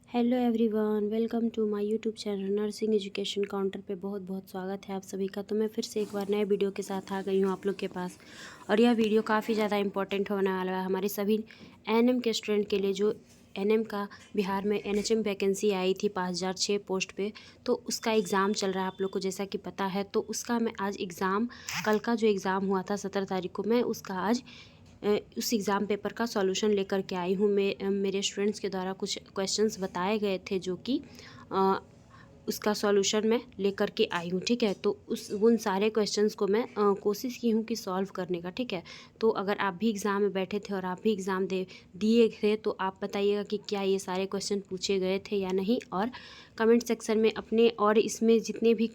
Hello everyone, welcome to my YouTube channel nursing education counter पे बहुत बहुत स्वागत है आप सभी का। तो मैं फिर से एक बार नए वीडियो के साथ आ गई हूँ आप लोग के पास। और यह वीडियो काफ़ी ज़्यादा इंपॉर्टेंट होने वाला है हमारे सभी एनएम के स्टूडेंट के लिए। जो एनएम का बिहार में एनएचएम वैकेंसी आई थी 5006 पोस्ट पे, तो उसका एग्ज़ाम चल रहा है आप लोग को जैसा कि पता है। तो उसका मैं आज एग्ज़ाम, कल का जो एग्ज़ाम हुआ था 17 तारीख को, मैं उसका आज उस एग्ज़ाम पेपर का सॉल्यूशन लेकर के आई हूँ। मेरे स्टूडेंट्स के द्वारा कुछ क्वेश्चंस बताए गए थे जो कि उसका सॉल्यूशन मैं लेकर के आई हूँ। ठीक है, तो उन सारे क्वेश्चंस को मैं कोशिश की हूँ कि सॉल्व करने का। ठीक है, तो अगर आप भी एग्ज़ाम में बैठे थे और आप भी एग्ज़ाम दिए थे तो आप बताइएगा कि क्या ये सारे क्वेश्चन पूछे गए थे या नहीं। और कमेंट सेक्शन में अपने, और इसमें जितने भी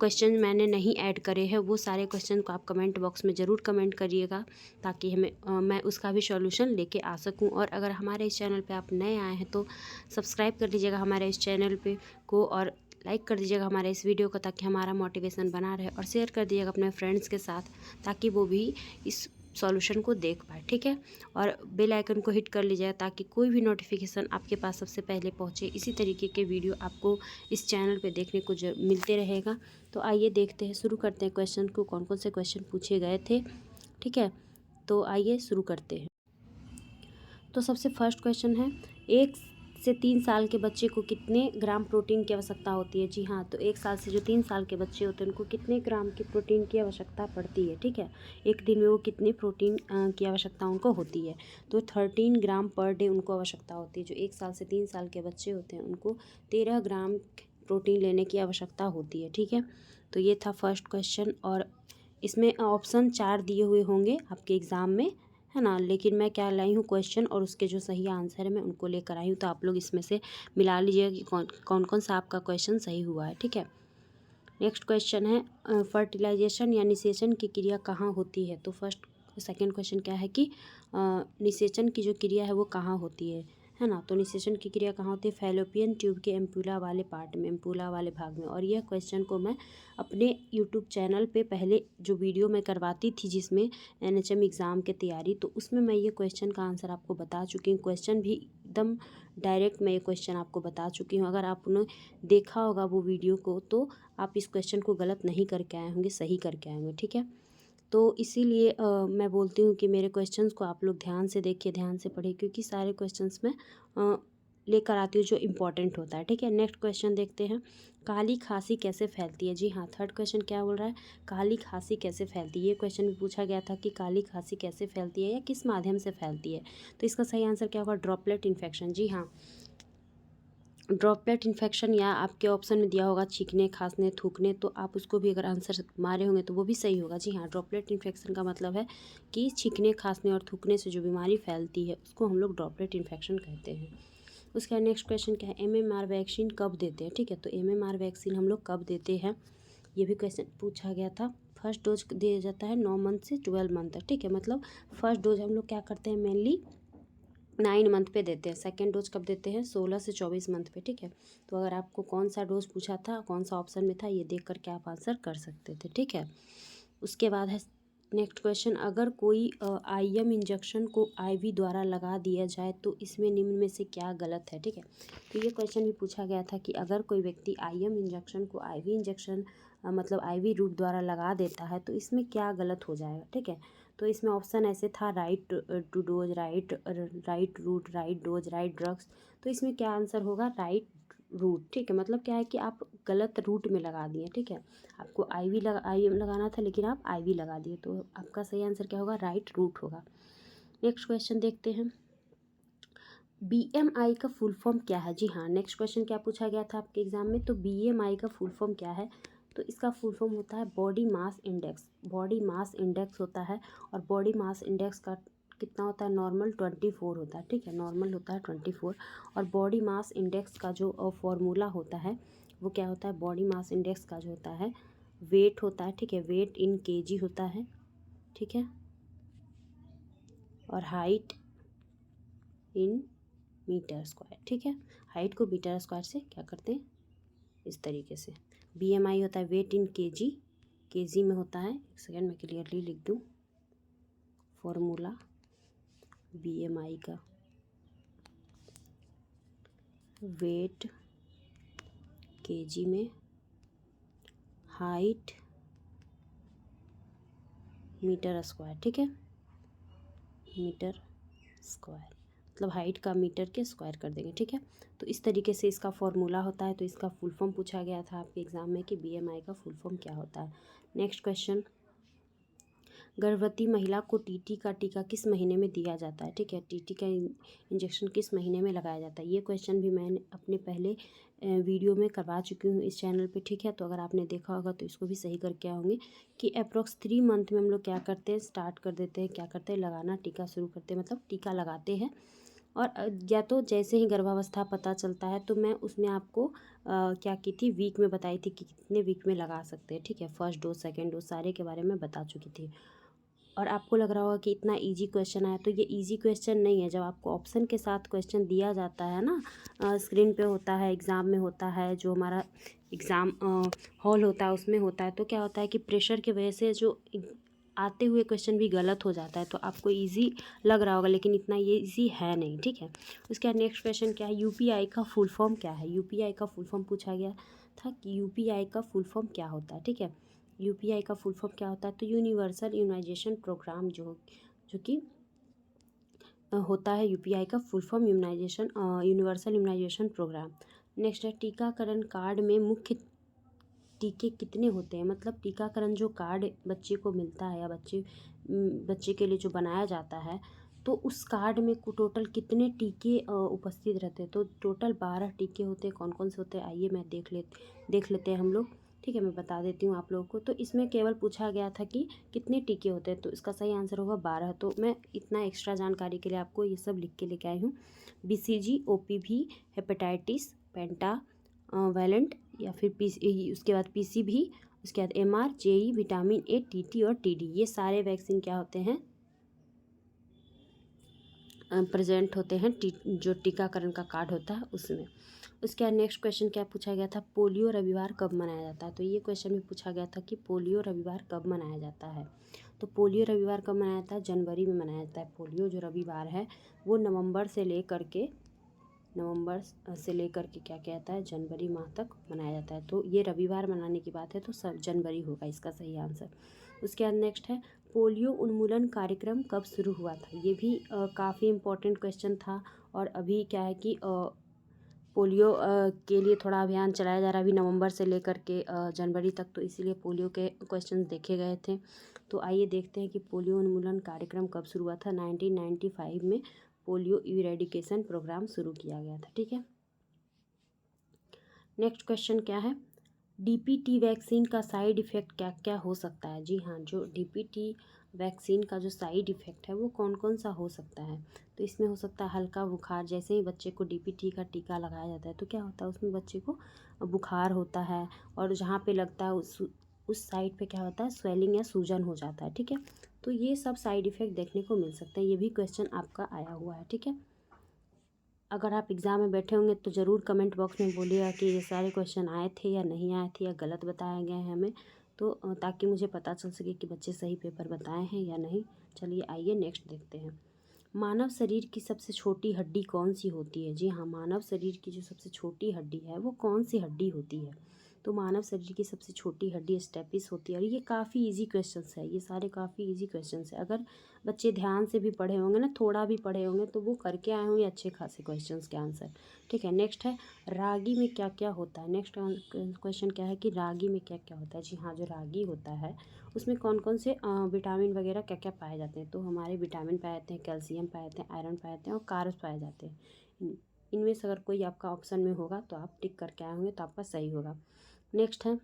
क्वेश्चन मैंने नहीं ऐड करे हैं वो सारे क्वेश्चन को आप कमेंट बॉक्स में ज़रूर कमेंट करिएगा, ताकि मैं उसका भी सॉल्यूशन लेके आ सकूं। और अगर हमारे इस चैनल पे आप नए आए हैं तो सब्सक्राइब कर लीजिएगा हमारे इस चैनल पे को, और लाइक कर दीजिएगा हमारे इस वीडियो को, ताकि हमारा मोटिवेशन बना रहे। और शेयर कर दीजिएगा अपने फ्रेंड्स के साथ, ताकि वो भी इस सॉल्यूशन को देख पाए। ठीक है, और बेल आइकन को हिट कर लीजिएगा ताकि कोई भी नोटिफिकेशन आपके पास सबसे पहले पहुंचे। इसी तरीके के वीडियो आपको इस चैनल पे देखने को मिलते रहेगा। तो आइए देखते हैं, शुरू करते हैं क्वेश्चन को, कौन कौन से क्वेश्चन पूछे गए थे। ठीक है, तो आइए शुरू करते हैं। तो सबसे फर्स्ट क्वेश्चन है, 1 से 3 साल के बच्चे को कितने ग्राम प्रोटीन की आवश्यकता होती है। जी हाँ, तो 1 साल से जो 3 साल के बच्चे होते हैं उनको कितने ग्राम की प्रोटीन की आवश्यकता पड़ती है। ठीक है, एक दिन में वो कितने प्रोटीन की आवश्यकता उनको होती है। तो 13 ग्राम पर डे उनको आवश्यकता होती है। जो 1 साल से 3 साल के बच्चे होते हैं उनको 13 ग्राम प्रोटीन लेने की आवश्यकता होती है। ठीक है, तो ये था फर्स्ट क्वेश्चन। और इसमें ऑप्शन 4 दिए हुए होंगे आपके एग्ज़ाम में, है ना, लेकिन मैं क्या लाई हूँ, क्वेश्चन और उसके जो सही आंसर है मैं उनको लेकर आई हूँ। तो आप लोग इसमें से मिला लीजिएगा कि कौन कौन सा आपका क्वेश्चन सही हुआ है। ठीक है, नेक्स्ट क्वेश्चन है, फर्टिलाइजेशन या निषेचन की क्रिया कहाँ होती है। तो सेकंड क्वेश्चन क्या है कि निषेचन की जो क्रिया है वो कहाँ होती है ना। तो निषेचन की क्रिया कहाँ होती है, फैलोपियन ट्यूब के एम्पुला वाले पार्ट में, एम्पुला वाले भाग में। और यह क्वेश्चन को मैं अपने यूट्यूब चैनल पे पहले जो वीडियो मैं करवाती थी जिसमें एनएचएम एग्ज़ाम की तैयारी, तो उसमें मैं ये क्वेश्चन का आंसर आपको बता चुकी हूँ। क्वेश्चन भी एकदम डायरेक्ट मैं ये क्वेश्चन आपको बता चुकी हूँ। अगर आपने देखा होगा वो वीडियो को तो आप इस क्वेश्चन को गलत नहीं करके आए होंगे, सही करके आए होंगे। ठीक है, तो इसीलिए मैं बोलती हूँ कि मेरे क्वेश्चंस को आप लोग ध्यान से देखिए, ध्यान से पढ़िए, क्योंकि सारे क्वेश्चंस मैं लेकर आती हूँ जो इम्पोर्टेंट होता है। ठीक है, नेक्स्ट क्वेश्चन देखते हैं, काली खांसी कैसे फैलती है। जी हाँ, थर्ड क्वेश्चन क्या बोल रहा है, काली खांसी कैसे फैलती है। ये क्वेश्चन भी पूछा गया था कि काली खांसी कैसे फैलती है या किस माध्यम से फैलती है। तो इसका सही आंसर क्या होगा, ड्रॉपलेट इन्फेक्शन। जी हाँ, ड्रॉपलेट इन्फेक्शन, या आपके ऑप्शन में दिया होगा छींकने, खांसने, थूकने, तो आप उसको भी अगर आंसर मारे होंगे तो वो भी सही होगा। जी हाँ, ड्रॉपलेट इन्फेक्शन का मतलब है कि छींकने, खांसने और थूकने से जो बीमारी फैलती है उसको हम लोग ड्रॉपलेट इन्फेक्शन कहते हैं। उसका नेक्स्ट क्वेश्चन क्या है, एमएमआर वैक्सीन कब देते हैं। ठीक है, तो एमएमआर वैक्सीन हम लोग कब देते हैं, ये भी क्वेश्चन पूछा गया था। फर्स्ट डोज दिया जाता है 9 मंथ से 12 मंथ तक। ठीक है, मतलब फर्स्ट डोज हम लोग क्या करते हैं, मेनली 9 मंथ पे देते हैं। सेकेंड डोज कब देते हैं, 16 से 24 मंथ पे। ठीक है, तो अगर आपको कौन सा डोज पूछा था, कौन सा ऑप्शन में था, ये देख करके आप आंसर कर सकते थे। ठीक है, उसके बाद है नेक्स्ट क्वेश्चन, अगर कोई आईएम इंजेक्शन को आईवी द्वारा लगा दिया जाए तो इसमें निम्न में से क्या गलत है। ठीक है, तो ये क्वेश्चन भी पूछा गया था कि अगर कोई व्यक्ति आईएम इंजेक्शन को आईवी इंजेक्शन मतलब आईवी रूट द्वारा लगा देता है तो इसमें क्या गलत हो जाएगा। ठीक है, तो इसमें ऑप्शन ऐसे था, right to dose, right route, right dose, right drugs. तो इसमें क्या आंसर होगा, राइट रूट। ठीक है, मतलब क्या है कि आप गलत रूट में लगा दिए। ठीक है, आपको आईवी लगाना था लेकिन आप आईवी लगा दिए, तो आपका सही आंसर क्या होगा, राइट रूट होगा। नेक्स्ट क्वेश्चन देखते हैं, बीएमआई का फुल फॉर्म क्या है। जी हाँ, नेक्स्ट क्वेश्चन क्या पूछा गया था आपके एग्जाम में, तो बीएमआई का फुल फॉर्म क्या है। तो इसका फुल फॉर्म होता है body mass index. Body mass index होता है, और बॉडी मास इंडेक्स का कितना होता है, नॉर्मल 24 होता है। ठीक है, नॉर्मल होता है 24। और बॉडी मास इंडेक्स का जो फॉर्मूला होता है वो क्या होता है, बॉडी मास इंडेक्स का जो होता है वेट होता है। ठीक है, वेट इन केजी होता है। ठीक है, और हाइट इन मीटर स्क्वायर। ठीक है, हाइट को मीटर स्क्वायर से क्या करते हैं, इस तरीके से। बीएमआई होता है वेट इन केजी, केजी में होता है। एक सेकेंड में क्लियरली लिख दूँ फॉर्मूला बीएमआई का, वेट केजी में, हाइट मीटर स्क्वायर, ठीक है, मीटर स्क्वायर मतलब हाइट का मीटर के स्क्वायर कर देंगे, ठीक है। तो इस तरीके से इसका फॉर्मूला होता है। तो इसका फुल फॉर्म पूछा गया था आपके एग्ज़ाम में कि बीएमआई का फुल फॉर्म क्या होता है। नेक्स्ट क्वेश्चन, गर्भवती महिला को टीटी का टीका किस महीने में दिया जाता है, ठीक है, टीटी का इंजेक्शन किस महीने में लगाया जाता है। ये क्वेश्चन भी मैंने अपने पहले वीडियो में करवा चुकी हूँ इस चैनल पे, ठीक है। तो अगर आपने देखा होगा तो इसको भी सही करके आओगे कि अप्रॉक्स 3 मंथ में हम लोग क्या करते हैं, स्टार्ट कर देते हैं, क्या करते हैं, लगाना, टीका शुरू करते हैं, मतलब टीका लगाते हैं। और या तो जैसे ही गर्भावस्था पता चलता है तो मैं उसमें आपको क्या की थी, वीक में बताई थी कि कितने वीक में लगा सकते हैं, ठीक है। फर्स्ट डोज, सेकेंड डोज सारे के बारे में बता चुकी थी। और आपको लग रहा होगा कि इतना इजी क्वेश्चन आया, तो ये इजी क्वेश्चन नहीं है। जब आपको ऑप्शन के साथ क्वेश्चन दिया जाता है ना, स्क्रीन पे होता है, एग्ज़ाम में होता है, जो हमारा एग्ज़ाम हॉल होता है उसमें होता है, तो क्या होता है कि प्रेशर की वजह से जो आते हुए क्वेश्चन भी गलत हो जाता है। तो आपको इजी लग रहा होगा लेकिन इतना ये इजी है नहीं, ठीक है। उसके बाद नेक्स्ट क्वेश्चन क्या है, यूपीआई का फुल फॉर्म क्या है। यूपीआई का फुल फॉर्म पूछा गया था कि यूपीआई का फुल फॉर्म क्या होता है, ठीक है। यूपीआई का फुल फॉर्म क्या होता है, तो यूनिवर्सल इम्यूनाइजेशन प्रोग्राम जो कि होता है, यूपीआई का full form universal immunisation programme. Next है, टीकाकरण कार्ड में मुख्य टीके कितने होते हैं, मतलब टीकाकरण जो कार्ड बच्चे को मिलता है या बच्चे के लिए जो बनाया जाता है, तो उस कार्ड में टोटल कितने टीके उपस्थित रहते हैं। तो टोटल 12 टीके होते हैं। कौन कौन से होते हैं आइए मैं देख लेते हैं हम लोग, ठीक है। मैं बता देती हूँ आप लोगों को। तो इसमें केवल पूछा गया था कि कितने टीके होते हैं, तो इसका सही आंसर होगा 12। तो मैं इतना एक्स्ट्रा जानकारी के लिए आपको ये सब लिख के लेके आई हूँ। BCG, OPV, hepatitis, pentavalent या फिर उसके बाद पीसीवी, उसके बाद MR, JE, vitamin A, TT और टीडी, ये सारे वैक्सीन क्या होते हैं, प्रेजेंट होते हैं जो टीकाकरण का कार्ड होता है उसमें। उसके बाद नेक्स्ट क्वेश्चन क्या पूछा गया था, पोलियो रविवार कब मनाया जाता है। तो ये क्वेश्चन भी पूछा गया था कि पोलियो रविवार कब मनाया जाता है। तो पोलियो रविवार कब मनाया जाता है, जनवरी में मनाया जाता है। पोलियो जो रविवार है वो नवंबर से लेकर के क्या कहता है, जनवरी माह तक मनाया जाता है। तो ये रविवार मनाने की बात है तो सब जनवरी होगा इसका सही आंसर। उसके बाद नेक्स्ट है, पोलियो उन्मूलन कार्यक्रम कब शुरू हुआ था। ये भी काफ़ी इम्पोर्टेंट क्वेश्चन था। और अभी क्या है कि पोलियो के लिए थोड़ा अभियान चलाया जा रहा है अभी नवंबर से लेकर के जनवरी तक, तो इसीलिए पोलियो के क्वेश्चन देखे गए थे। तो आइए देखते हैं कि पोलियो उन्मूलन कार्यक्रम कब शुरू हुआ था। 1995 में पोलियो इरेडिकेशन प्रोग्राम शुरू किया गया था, ठीक है। नेक्स्ट क्वेश्चन क्या है, डीपीटी वैक्सीन का साइड इफ़ेक्ट क्या क्या हो सकता है। जी हाँ, जो डीपीटी वैक्सीन का जो साइड इफ़ेक्ट है वो कौन कौन सा हो सकता है। तो इसमें हो सकता है हल्का बुखार, जैसे ही बच्चे को डीपीटी का टीका लगाया जाता है तो क्या होता है उसमें बच्चे को बुखार होता है, और जहाँ पे लगता है उस साइड पे क्या होता है, स्वेलिंग या सूजन हो जाता है, ठीक है। तो ये सब साइड इफ़ेक्ट देखने को मिल सकते हैं। ये भी क्वेश्चन आपका आया हुआ है, ठीक है। अगर आप एग्ज़ाम में बैठे होंगे तो ज़रूर कमेंट बॉक्स में बोलिएगा कि ये सारे क्वेश्चन आए थे या नहीं आए थे या गलत बताए गए हैं हमें, तो ताकि मुझे पता चल सके कि बच्चे सही पेपर बताए हैं या नहीं। चलिए आइए नेक्स्ट देखते हैं, मानव शरीर की सबसे छोटी हड्डी कौन सी होती है। जी हाँ, मानव शरीर की जो सबसे छोटी हड्डी है वो कौन सी हड्डी होती है। तो मानव शरीर की सबसे छोटी हड्डी स्टेपिस होती है। और ये काफ़ी इजी क्वेश्चंस है, ये सारे काफ़ी इजी क्वेश्चंस है। अगर बच्चे ध्यान से भी पढ़े होंगे ना, थोड़ा भी पढ़े होंगे, तो वो करके आए होंगे अच्छे खासे क्वेश्चंस के आंसर, ठीक है। नेक्स्ट है, रागी में क्या क्या होता है। नेक्स्ट क्वेश्चन क्या है कि रागी में क्या क्या होता है। जी हाँ, जो रागी होता है उसमें कौन कौन से विटामिन वगैरह क्या क्या पाए जाते हैं। तो हमारे विटामिन पाए जाते हैं, कैल्शियम पाए जाते हैं, आयरन पाए जाते हैं और कार्ब्स पाए जाते हैं। इनमें से अगर कोई आपका ऑप्शन में होगा तो आप टिक करके आए होंगे तो आपका सही होगा। नेक्स्ट है,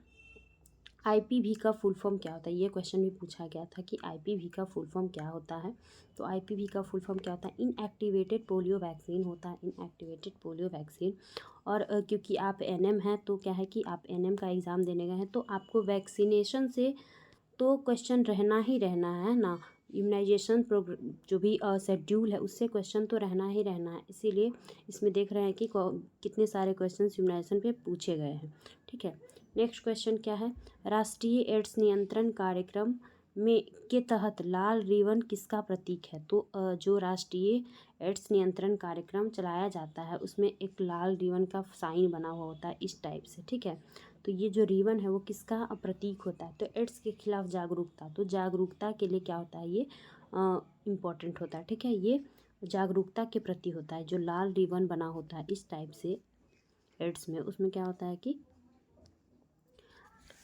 आईपीवी का फुल फॉर्म क्या होता है। ये क्वेश्चन भी पूछा गया था कि आईपीवी का फुल फॉर्म क्या होता है। तो आईपीवी का फुल फॉर्म क्या होता है, इनएक्टिवेटेड पोलियो वैक्सीन होता है, इनएक्टिवेटेड पोलियो वैक्सीन। और क्योंकि आप एनएम हैं तो क्या है कि आप एनएम का एग्ज़ाम देने गए हैं तो आपको वैक्सीनेशन से तो क्वेश्चन रहना ही रहना है ना, इम्यूनाइजेशन प्रोग्राम जो भी शेड्यूल है उससे क्वेश्चन तो रहना ही रहना है। इसीलिए इसमें देख रहे हैं कि कितने सारे क्वेश्चन इम्यूनाइजेशन पे पूछे गए हैं, ठीक है। नेक्स्ट क्वेश्चन क्या है, राष्ट्रीय एड्स नियंत्रण कार्यक्रम में के तहत लाल रिबन किसका प्रतीक है? तो जो राष्ट्रीय एड्स नियंत्रण कार्यक्रम चलाया जाता है उसमें एक लाल रिबन का साइन बना हुआ होता है इस टाइप से, ठीक है। तो ये जो रिबन है वो किसका प्रतीक होता है? तो एड्स के खिलाफ जागरूकता, तो जागरूकता के लिए क्या होता है, ये इम्पॉर्टेंट होता है, ठीक है। ये जागरूकता के प्रति होता है, जो लाल रिबन बना होता है इस टाइप से एड्स में, उसमें क्या होता है कि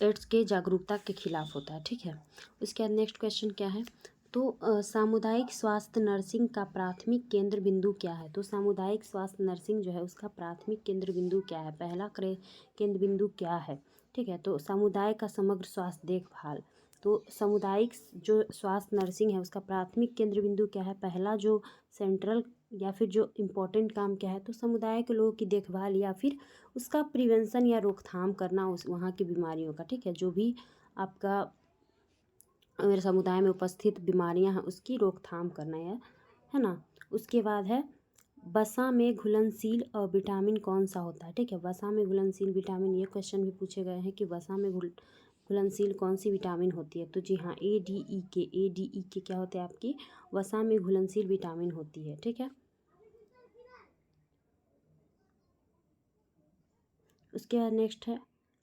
एड्स के जागरूकता के खिलाफ होता है, ठीक है। उसके बाद नेक्स्ट क्वेश्चन क्या है? तो सामुदायिक स्वास्थ्य नर्सिंग का प्राथमिक केंद्र बिंदु क्या है? तो सामुदायिक स्वास्थ्य नर्सिंग जो है उसका प्राथमिक केंद्र बिंदु क्या है? पहला केंद्र बिंदु क्या है? ठीक है, तो समुदाय का समग्र स्वास्थ्य देखभाल। तो सामुदायिक जो स्वास्थ्य नर्सिंग है उसका प्राथमिक केंद्र बिंदु क्या है? पहला जो सेंट्रल या फिर जो इम्पोर्टेंट काम क्या है? तो समुदाय के लोगों की देखभाल या फिर उसका प्रिवेंशन या रोकथाम करना उस वहाँ की बीमारियों का, ठीक है। जो भी आपका मेरे समुदाय में उपस्थित बीमारियां हैं उसकी रोकथाम करना है ना। उसके बाद है वसा में घुलनशील विटामिन कौन सा होता है? ठीक है, वसा में घुलनशील विटामिन, ये क्वेश्चन भी पूछे गए हैं कि वसा में घुलनशील कौन सी विटामिन होती है? तो जी हाँ, ए डी ई के क्या होते हैं आपकी? वसा में घुलनशील विटामिन होती है, ठीक है। उसके बाद नेक्स्ट है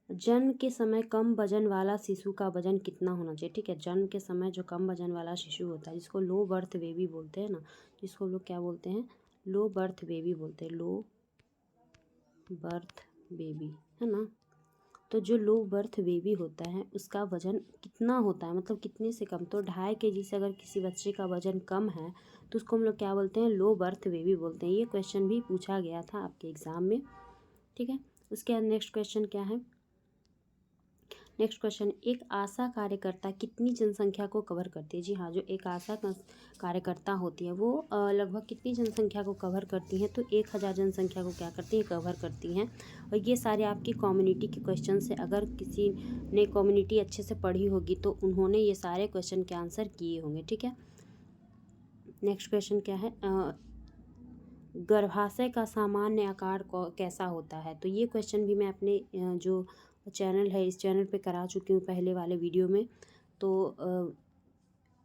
जन्म के समय कम वजन वाला शिशु का वजन कितना होना चाहिए? ठीक है, जन्म के समय जो कम वजन वाला शिशु होता है जिसको लो बर्थ बेबी बोलते हैं ना, जिसको लोग क्या बोलते हैं? लो बर्थ बेबी बोलते हैं, लो बर्थ बेबी, है ना। तो जो लो बर्थ बेबी होता है उसका वजन कितना होता है, मतलब कितने से कम? तो 2.5 kg से अगर किसी बच्चे का वजन कम है तो उसको हम लोग क्या बोलते हैं? लो बर्थ बेबी बोलते हैं। ये क्वेश्चन भी पूछा गया था आपके एग्ज़ाम में, ठीक है। उसके बाद नेक्स्ट क्वेश्चन क्या है? नेक्स्ट क्वेश्चन, एक आशा कार्यकर्ता कितनी जनसंख्या को कवर करती है? जी हाँ, जो एक आशा कार्यकर्ता होती है वो लगभग कितनी जनसंख्या को कवर करती हैं? तो 1000 जनसंख्या को क्या करती हैं? कवर करती हैं। और ये सारे आपकी कम्युनिटी के क्वेश्चन से, अगर किसी ने कम्युनिटी अच्छे से पढ़ी होगी तो उन्होंने ये सारे क्वेश्चन के आंसर किए होंगे, ठीक है। नेक्स्ट क्वेश्चन क्या है? गर्भाशय का सामान्य आकार कैसा होता है? तो ये क्वेश्चन भी मैं अपने जो चैनल है इस चैनल पे करा चुकी हूँ पहले वाले वीडियो में। तो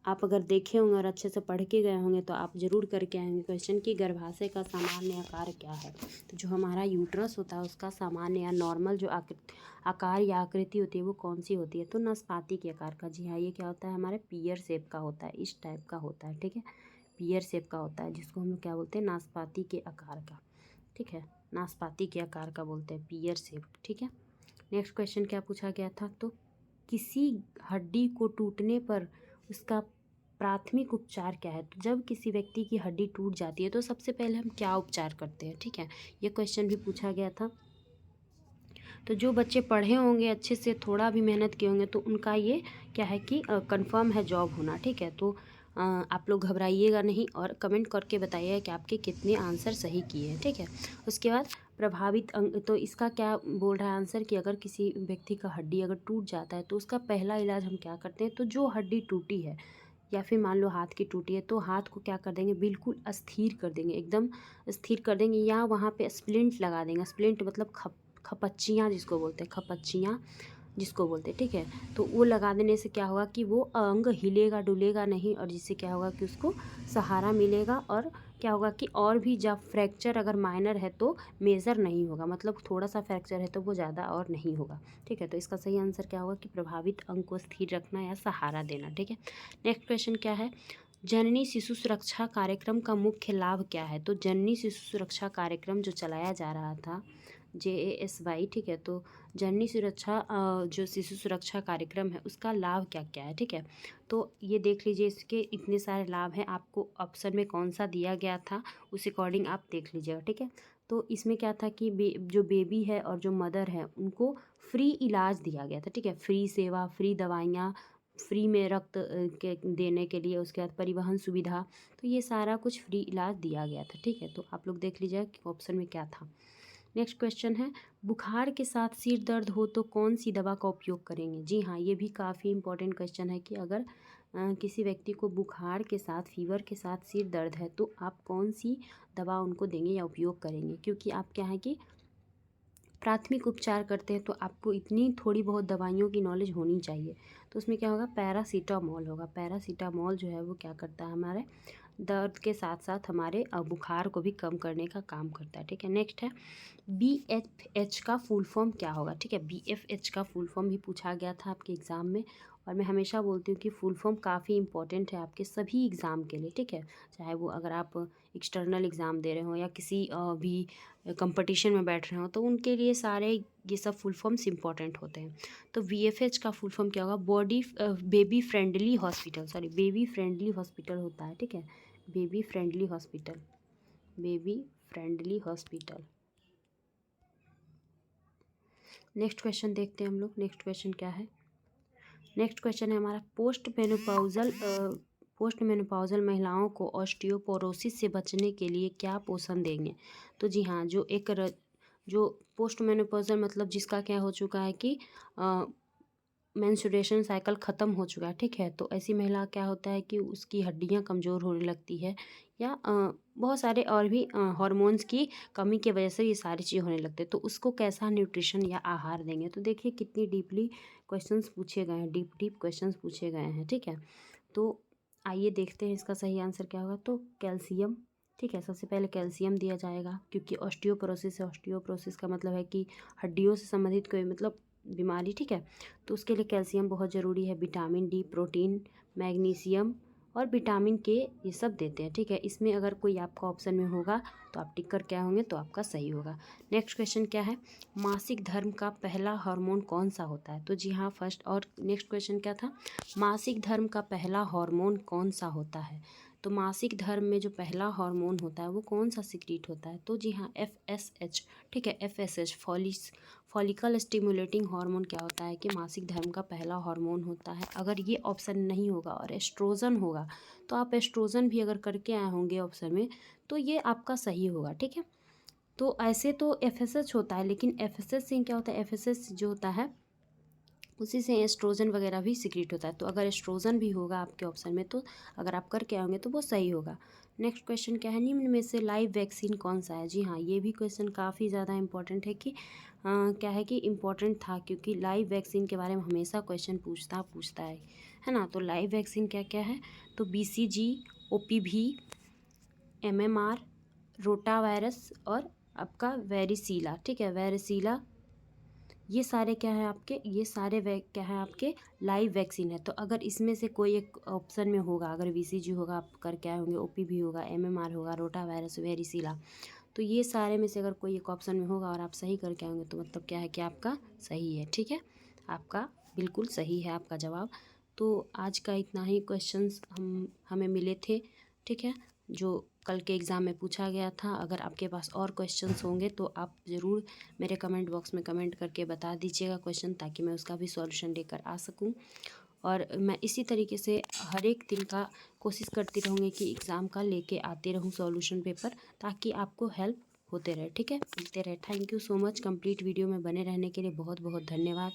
आप अगर देखे होंगे और अच्छे से पढ़ के गए होंगे तो आप ज़रूर करके आएंगे क्वेश्चन कि गर्भाशय का सामान्य आकार क्या है। तो जो हमारा यूट्रस होता है उसका सामान्य या नॉर्मल जो आकार या आकृति होती है वो कौन सी होती है? तो नाशपाती के आकार का। जी हाँ, ये क्या होता है? हमारे पीयर शेप का होता है, इस टाइप का होता है, ठीक है। पीयर शेप का होता है जिसको हम लोग क्या बोलते हैं? नाशपाती के आकार का, ठीक है। नाशपाती के आकार का बोलते हैं, पीयर शेप, ठीक है। नेक्स्ट क्वेश्चन क्या पूछा गया था? तो किसी हड्डी को टूटने पर उसका प्राथमिक उपचार क्या है? तो जब किसी व्यक्ति की हड्डी टूट जाती है तो सबसे पहले हम क्या उपचार करते हैं? ठीक है, ये क्वेश्चन भी पूछा गया था। तो जो बच्चे पढ़े होंगे अच्छे से, थोड़ा भी मेहनत किए होंगे तो उनका ये क्या है कि कंफर्म है जॉब होना, ठीक है। तो आप लोग घबराइएगा नहीं और कमेंट करके बताइएगा कि आपके कितने आंसर सही किए हैं, ठीक है। उसके बाद प्रभावित अंग, तो इसका क्या बोल रहा है आंसर कि अगर किसी व्यक्ति का हड्डी अगर टूट जाता है तो उसका पहला इलाज हम क्या करते हैं? तो जो हड्डी टूटी है या फिर मान लो हाथ की टूटी है तो हाथ को क्या कर देंगे? बिल्कुल अस्थिर कर देंगे, एकदम स्थिर कर देंगे, या वहाँ पे स्प्लिंट लगा देंगे। स्प्लिंट मतलब खपच्चियाँ जिसको बोलते हैं, खपच्चियाँ जिसको बोलते हैं, ठीक है। तो वो लगा देने से क्या होगा कि वो अंग हिलेगा डुलेगा नहीं, और जिससे क्या होगा कि उसको सहारा मिलेगा, और क्या होगा कि और भी जब फ्रैक्चर अगर माइनर है तो मेजर नहीं होगा, मतलब थोड़ा सा फ्रैक्चर है तो वो ज़्यादा और नहीं होगा, ठीक है। तो इसका सही आंसर क्या होगा कि प्रभावित अंग को स्थिर रखना या सहारा देना, ठीक है। नेक्स्ट क्वेश्चन क्या है? जननी शिशु सुरक्षा कार्यक्रम का मुख्य लाभ क्या है? तो जननी शिशु सुरक्षा कार्यक्रम जो चलाया जा रहा था JASY, ठीक है। तो जननी सुरक्षा जो शिशु सुरक्षा कार्यक्रम है उसका लाभ क्या क्या है, ठीक है। तो ये देख लीजिए, इसके इतने सारे लाभ हैं, आपको ऑप्शन में कौन सा दिया गया था उस अकॉर्डिंग आप देख लीजिएगा, ठीक है। तो इसमें क्या था कि जो बेबी है और जो मदर है उनको फ्री इलाज दिया गया था, ठीक है। फ्री सेवा, फ्री दवाइयाँ, फ्री में रक्त के देने के लिए, उसके बाद परिवहन सुविधा, तो ये सारा कुछ फ्री इलाज दिया गया था, ठीक है। तो आप लोग देख लीजिएगा कि ऑप्शन में क्या था। नेक्स्ट क्वेश्चन है, बुखार के साथ सिर दर्द हो तो कौन सी दवा का उपयोग करेंगे? जी हाँ, ये भी काफ़ी इंपॉर्टेंट क्वेश्चन है कि अगर किसी व्यक्ति को बुखार के साथ, फीवर के साथ सिर दर्द है तो आप कौन सी दवा उनको देंगे या उपयोग करेंगे? क्योंकि आप क्या है कि प्राथमिक उपचार करते हैं तो आपको इतनी थोड़ी बहुत दवाइयों की नॉलेज होनी चाहिए। तो उसमें क्या होगा, पैरासीटामॉल होगा। पैरासीटामॉल जो है वो क्या करता है, हमारे दर्द के साथ साथ हमारे बुखार को भी कम करने का काम करता है। ठीक है, नेक्स्ट है BFH का फुल फॉर्म क्या होगा। ठीक है, BFH का फुल फॉर्म भी पूछा गया था आपके एग्ज़ाम में, और मैं हमेशा बोलती हूँ कि फुल फॉर्म काफ़ी इंपॉर्टेंट है आपके सभी एग्ज़ाम के लिए। ठीक है, चाहे वो अगर आप एक्सटर्नल एग्ज़ाम दे रहे हो या किसी भी कंपटीशन में बैठ रहे हो, तो उनके लिए सारे ये सब फुल फॉर्म्स इंपॉर्टेंट होते हैं। तो BFH का फुल फॉर्म क्या होगा, baby friendly hospital, sorry baby friendly hospital होता है। ठीक है, baby friendly hospital, baby friendly hospital. Next question देखते हैं हम लोग। नेक्स्ट क्वेश्चन क्या है, नेक्स्ट क्वेश्चन है हमारा पोस्ट मेनोपॉजल महिलाओं को ऑस्टियोपोरोसिस से बचने के लिए क्या पोषण देंगे। तो जी हाँ, जो पोस्ट मेनोपॉजल मतलब जिसका क्या हो चुका है कि मेंस्ट्रुएशन साइकिल ख़त्म हो चुका है। ठीक है, तो ऐसी महिला क्या होता है कि उसकी हड्डियां कमज़ोर होने लगती है, या बहुत सारे और भी हार्मोन्स की कमी की वजह से ये सारी चीज़ें होने लगती है। तो उसको कैसा न्यूट्रिशन या आहार देंगे। तो देखिए कितनी डीपली क्वेश्चंस पूछे गए हैं, डीप क्वेश्चंस पूछे गए हैं। ठीक है, तो आइए देखते हैं इसका सही आंसर क्या होगा। तो कैल्शियम। ठीक है, सबसे पहले कैल्शियम दिया जाएगा, क्योंकि ऑस्टियोपोरोसिस है। ऑस्टियोपोरोसिस का मतलब है कि हड्डियों से संबंधित कोई मतलब बीमारी। ठीक है, तो उसके लिए कैल्शियम बहुत ज़रूरी है। विटामिन डी, प्रोटीन, मैग्नीशियम और विटामिन के, ये सब देते हैं। ठीक है, इसमें अगर कोई आपका ऑप्शन में होगा तो आप टिक कर क्या होंगे, तो आपका सही होगा। नेक्स्ट क्वेश्चन क्या है, मासिक धर्म का पहला हार्मोन कौन सा होता है। तो जी हाँ, फर्स्ट। और नेक्स्ट क्वेश्चन क्या था, मासिक धर्म का पहला हार्मोन कौन सा होता है। तो मासिक धर्म में जो पहला हार्मोन होता है वो कौन सा सिक्रीट होता है। तो जी हाँ, FSH। ठीक है, FSH फॉलिकल स्टिमुलेटिंग हार्मोन क्या होता है कि मासिक धर्म का पहला हार्मोन होता है। अगर ये ऑप्शन नहीं होगा और एस्ट्रोजन होगा, तो आप एस्ट्रोजन भी अगर करके आए होंगे ऑप्शन में, तो ये आपका सही होगा। ठीक है, तो ऐसे तो FSH होता है, लेकिन FSH से क्या होता है, FSH जो होता है उसी से एस्ट्रोजन वगैरह भी सिक्रीट होता है। तो अगर एस्ट्रोजन भी होगा आपके ऑप्शन में, तो अगर आप करके आओगे तो वो सही होगा। नेक्स्ट क्वेश्चन क्या है, निम्न में से लाइव वैक्सीन कौन सा है। जी हाँ, ये भी क्वेश्चन काफ़ी ज़्यादा इंपॉर्टेंट है कि क्या है कि इम्पॉर्टेंट था, क्योंकि लाइव वैक्सीन के बारे में हमेशा क्वेश्चन पूछता है ना। तो लाइव वैक्सीन क्या क्या है, तो BCG, OPV, MMR, रोटावायरस और आपका वेरिसीला। ठीक है, वेरिसीला, ये सारे क्या है आपके, ये सारे क्या है आपके लाइव वैक्सीन है। तो अगर इसमें से कोई एक ऑप्शन में होगा, अगर BCG होगा आप करके आए होंगे, OPV होगा, MMR होगा, रोटा वायरस, वेरिसीला, तो ये सारे में से अगर कोई एक ऑप्शन में होगा और आप सही करके आएंगे, तो मतलब क्या है कि आपका सही है। ठीक है, आपका बिल्कुल सही है आपका जवाब। तो आज का इतना ही क्वेश्चंस हमें मिले थे। ठीक है, जो कल के एग्ज़ाम में पूछा गया था। अगर आपके पास और क्वेश्चंस होंगे तो आप ज़रूर मेरे कमेंट बॉक्स में कमेंट करके बता दीजिएगा क्वेश्चन, ताकि मैं उसका भी सॉल्यूशन लेकर आ सकूं। और मैं इसी तरीके से हर एक दिन का कोशिश करती रहूँगी कि एग्ज़ाम का लेके आते रहूँ सॉल्यूशन पेपर, ताकि आपको हेल्प होते रहे। ठीक है, मिलते रहे। Thank you so much. Complete video में बने रहने के लिए बहुत बहुत धन्यवाद।